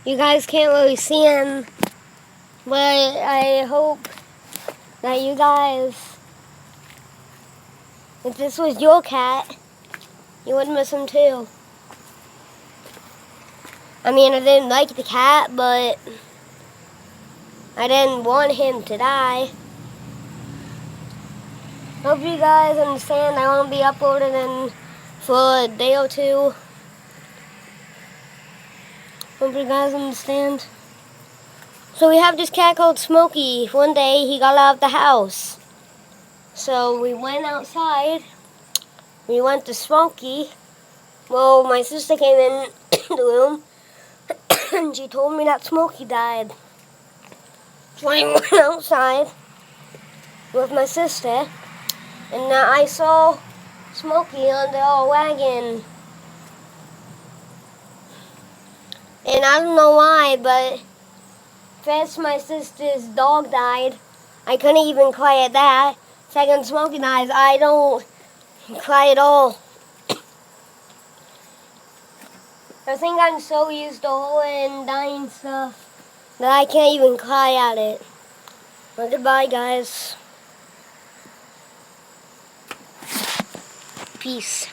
You guys can't really see him, but I hope that you guys, if this was your cat, you would miss him too. I mean, I didn't like the cat, but I didn't want him to die. Hope you guys understand I won't be uploading in for a day or two. Hope you guys understand. So we have this cat called Smokey. One day he got out of the house. So we went outside. We went to Smokey. Well, my sister came in the room and she told me that Smokey died. So I went outside with my sister and I saw Smokey under our wagon. And I don't know why, but first my sister's dog died. I couldn't even cry at that. Second, Smokey dies. I don't cry at all. I think I'm so used to holding dying stuff that I can't even cry at it. Well, goodbye, guys. Peace.